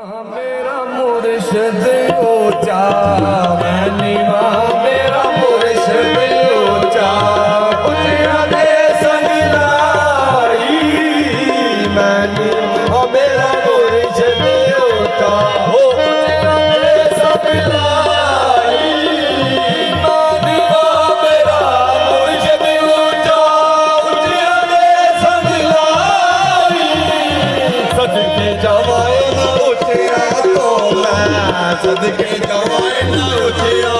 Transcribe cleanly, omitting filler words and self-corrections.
मेरा मुर्शिद ऊंचा मैं नीवा मेरा मुर्शिद ऊंचा उठिया दे संग लाई मैं नीवा मेरा मुर्शिद ऊंचा हो उठिया दे संग लाई मैं नीवा मेरा मुर्शिद ऊंचा उठिया दे संग लाई सदके जावाए सदके जावाए ना उठिया